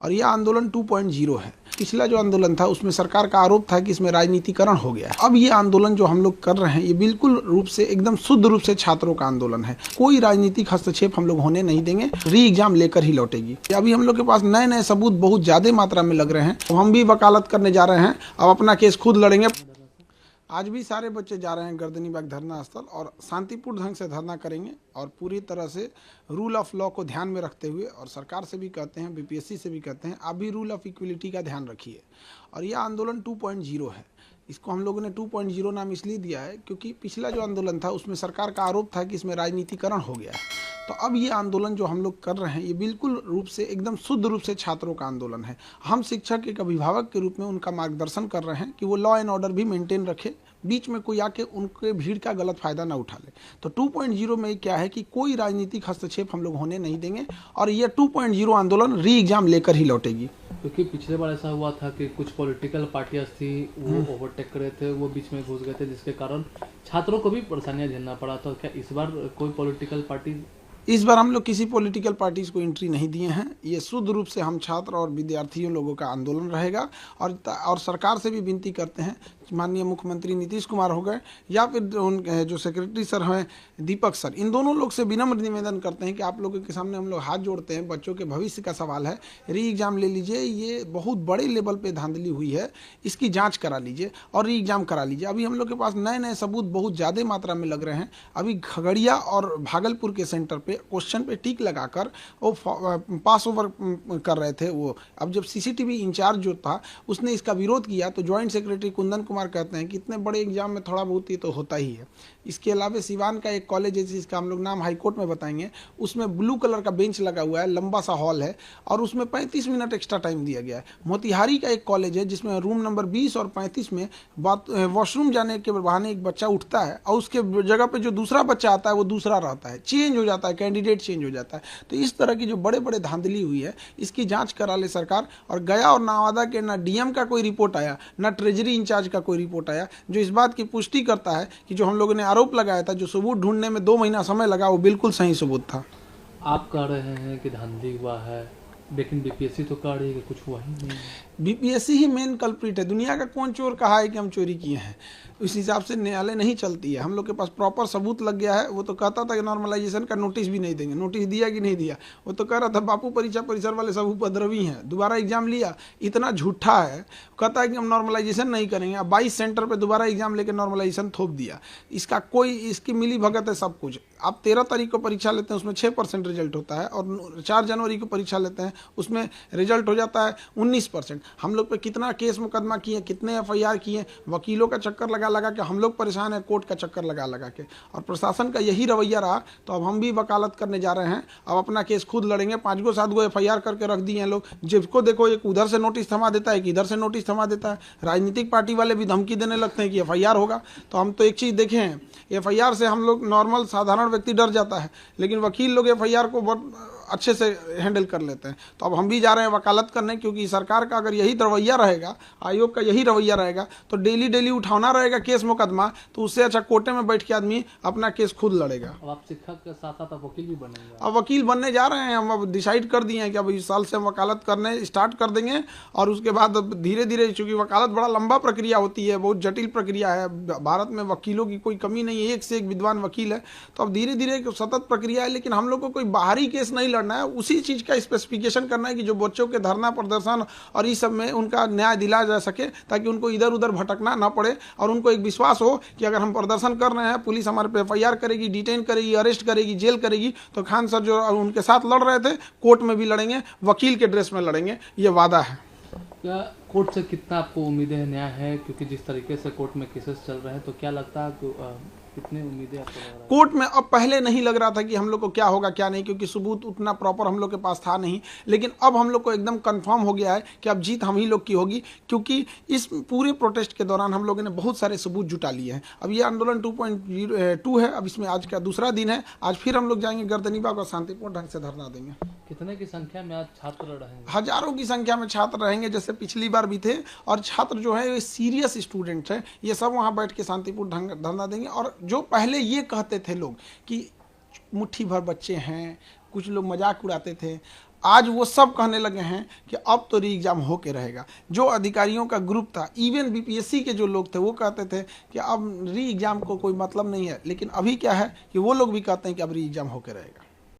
और यह आंदोलन 2.0 है। पिछला जो आंदोलन था उसमें सरकार का आरोप था कि इसमें राजनीतिकरण हो गया है। अब ये आंदोलन जो हम लोग कर रहे हैं ये बिल्कुल रूप से एकदम शुद्ध रूप से छात्रों का आंदोलन है। कोई राजनीतिक हस्तक्षेप हम लोग होने नहीं देंगे। री एग्जाम लेकर ही लौटेगी। अभी हम लोग के पास नए नए सबूत बहुत ज्यादा मात्रा में लग रहे हैं, तो हम भी वकालत करने जा रहे हैं। अब अपना केस खुद लड़ेंगे। आज भी सारे बच्चे जा रहे हैं गर्दनीबाग धरना स्थल और शांतिपूर्ण ढंग से धरना करेंगे और पूरी तरह से रूल ऑफ लॉ को ध्यान में रखते हुए, और सरकार से भी कहते हैं, बीपीएससी से भी कहते हैं, आप भी रूल ऑफ इक्वलिटी का ध्यान रखिए। और यह आंदोलन 2.0 है। इसको हम लोगों ने 2.0 नाम इसलिए दिया है क्योंकि पिछला जो आंदोलन था उसमें सरकार का आरोप था कि इसमें राजनीतिकरण हो गया है। तो अब ये आंदोलन जो हम लोग कर रहे हैं ये बिल्कुल रूप से एकदम शुद्ध रूप से छात्रों का आंदोलन है। हम शिक्षक एक अभिभावक के रूप में उनका मार्गदर्शन कर रहे हैं कि वो लॉ एंड ऑर्डर भी मेंटेन रखे, बीच में कोई आके उनके भीड़ का गलत फायदा ना उठा ले। तो 2.0 में क्या है कि कोई राजनीतिक हस्तक्षेप हम लोग होने नहीं देंगे और ये 2.0 आंदोलन री एग्जाम लेकर ही लौटेगी। क्योंकि पिछले बार ऐसा हुआ था कि कुछ पॉलिटिकल पार्टियां थी वो ओवरटेक कर रहे थे, वो बीच में घुस गए थे, जिसके कारण छात्रों को भी परेशानियां झेलना पड़ा। तो क्या इस बार कोई पॉलिटिकल पार्टी? इस बार हम लोग किसी पॉलिटिकल पार्टीज को एंट्री नहीं दिए हैं। ये शुद्ध रूप से हम छात्र और विद्यार्थियों लोगों का आंदोलन रहेगा। और सरकार से भी विनती करते हैं, माननीय मुख्यमंत्री नीतीश कुमार हो गए या फिर उन जो सेक्रेटरी सर हैं दीपक सर, इन दोनों लोग से विनम्र निवेदन करते हैं कि आप लोगों के सामने हम लोग हाथ जोड़ते हैं। बच्चों के भविष्य का सवाल है, री एग्जाम ले लीजिए। ये बहुत बड़े लेवल पे धांधली हुई है, इसकी जांच करा लीजिए और री एग्जाम करा लीजिए। अभी हम लोग के पास नए नए सबूत बहुत ज़्यादा मात्रा में लग रहे हैं। अभी खगड़िया और भागलपुर के सेंटर पे क्वेश्चन पे टिक लगाकर वो पास ओवर कर रहे थे। वो अब जब सीसीटीवी इंचार्ज जो था उसने इसका विरोध किया तो ज्वाइंट सेक्रेटरी कुंदन कुमार कहते हैं कि इतने बड़े एग्जाम में थोड़ा बहुत ये तो होता ही है। इसके अलावा सिवान का एक कॉलेज है जिसका हम लोग नाम हाईकोर्ट में बताएंगे, उसमें ब्लू कलर का बेंच लगा हुआ है, लंबा सा हॉल है और उसमें 35 मिनट एक्स्ट्रा टाइम दिया गया है। मोतिहारी का एक कॉलेज है जिसमें रूम नंबर 20 और 35 में वॉशरूम जाने के बहाने एक बच्चा उठता है और उसके जगह पे जो दूसरा बच्चा आता है वो दूसरा रहता है, चेंज हो जाता है, कैंडिडेट चेंज हो जाता है। तो इस तरह की जो बड़े बड़े धांधली हुई है इसकी जांच करा ले सरकार। और गया और नवादा के ना डीएम का कोई रिपोर्ट आया, ना ट्रेजरी इंचार्ज का कोई रिपोर्ट आया जो इस बात की पुष्टि करता है कि जो हम लोगों ने आरोप लगाया था, जो सबूत ढूंढने में 2 महीना समय लगा, वो बिल्कुल सही सबूत था। आप कह रहे हैं कि धांधली हुआ है, लेकिन बीपीएससी तो कह रही है कि कुछ हुआ ही नहीं। बीपीएससी ही मेन कल्प्रिट है। दुनिया का कौन चोर कहा है कि हम चोरी किए हैं? उस हिसाब से न्यायालय नहीं चलती है। हम लोग के पास प्रॉपर सबूत लग गया है। वो तो कहता था कि नॉर्मलाइजेशन का नोटिस भी नहीं देंगे। नोटिस दिया कि नहीं दिया? वो तो कह रहा था बापू परीक्षा परिसर वाले सब उपद्रवी हैं, दोबारा एग्जाम लिया। इतना झूठा है, कहता है कि हम नॉर्मलाइजेशन नहीं करेंगे। 22 सेंटर पर दोबारा एग्जाम लेकर नॉर्मलाइजेशन थोप दिया। इसका कोई, इसकी मिली भगत है सब कुछ। आप 13 तारीख को परीक्षा लेते हैं उसमें 6% रिजल्ट होता है और 4 जनवरी को परीक्षा लेते हैं उसमें रिजल्ट हो जाता है 19%। हम लोग पे कितना केस मुकदमा किए, कितने एफआईआर किए, वकीलों का चक्कर लगा लगा के हम लोग परेशान है, कोर्ट का चक्कर लगा लगा के। और प्रशासन का यही रवैया रहा तो अब हम भी वकालत करने जा रहे हैं। अब अपना केस खुद लड़ेंगे। 5 गो एफआईआर करके रख दिए हैं लोग। जिसको देखो एक उधर से नोटिस थमा देता है, एक इधर से नोटिस थमा देता है। राजनीतिक पार्टी वाले भी धमकी देने लगते हैं कि एफआईआर होगा। तो हम तो एक चीज़ देखे हैं, एफआईआर से हम लोग नॉर्मल साधारण व्यक्ति डर जाता है, लेकिन वकील लोग एफआईआर को बहुत अच्छे से हैंडल कर लेते हैं। तो अब हम भी जा रहे हैं वकालत करने, क्योंकि सरकार का अगर यही रवैया रहेगा, आयोग का यही रवैया रहेगा तो डेली डेली उठाना रहेगा केस मुकदमा, तो उससे अच्छा कोर्टे में बैठ के आदमी अपना केस खुद लड़ेगा। अब आप शिक्षक के साथ साथ वकील भी बनेंगे? अब वकील बनने जा रहे हैं हम। अब डिसाइड कर दिए हैं कि अब इस साल से हम वकालत करने स्टार्ट कर देंगे और उसके बाद धीरे धीरे, चूँकि वकालत बड़ा लंबा प्रक्रिया होती है, बहुत जटिल प्रक्रिया है। भारत में वकीलों की कोई कमी नहीं है, एक से एक विद्वान वकील है। तो अब धीरे धीरे सतत प्रक्रिया है, लेकिन हम लोग को कोई बाहरी केस नहीं लड़ना है। उसी चीज़ का स्पेसिफिकेशन करना है कि जो बच्चों के धरना प्रदर्शन और इस सब में उनका न्याय दिलाया जा सके, ताकि उनको इधर उधर भटकना ना पड़े और उनको एक विश्वास हो कि अगर हम प्रदर्शन कर रहे हैं, पुलिस हमारे पे एफआईआर करेगी, डिटेन करेगी, अरेस्ट करेगी, जेल करेगी। तो खान सर जो उनके साथ लड़ रहे थे, कोर्ट में भी लड़ेंगे, वकील के ड्रेस में लड़ेंगे, ये वादा है। क्या कोर्ट से कितना आपको उम्मीदें है, न्याय है? क्योंकि जिस तरीके से कोर्ट में केसेस चल रहे हैं, तो क्या लगता है कितनी उम्मीदें आपको लग रहा है? कोर्ट में अब पहले नहीं लग रहा था कि हम लोग को क्या होगा क्या नहीं, क्योंकि सबूत उतना प्रॉपर हम लोग के पास था नहीं। लेकिन अब हम लोग को एकदम कंफर्म हो गया है कि अब जीत हम ही लोग की होगी, क्योंकि इस पूरे प्रोटेस्ट के दौरान हम लोगों ने बहुत सारे सबूत जुटा लिए हैं। अब ये आंदोलन 2.2 है। अब इसमें आज का दूसरा दिन है। आज फिर हम लोग जाएंगे गर्दनीबाग और शांतिपूर्ण ढंग से धरना देंगे। कितने की संख्या में आज छात्र रहेंगे? हजारों की संख्या में छात्र रहेंगे, जैसे पिछली बार भी थे। और छात्र जो है ये सीरियस स्टूडेंट्स हैं, ये सब वहाँ बैठ के शांतिपूर्ण धरना देंगे। और जो पहले ये कहते थे लोग कि मुट्ठी भर बच्चे हैं, कुछ लोग मजाक उड़ाते थे, आज वो सब कहने लगे हैं कि अब तो री एग्जाम होके रहेगा। जो अधिकारियों का ग्रुप था, इवन बीपीएससी के जो लोग थे, वो कहते थे कि अब री एग्जाम को कोई मतलब नहीं है, लेकिन अभी क्या है कि वो लोग भी कहते हैं कि अब री एग्जाम होके रहेगा।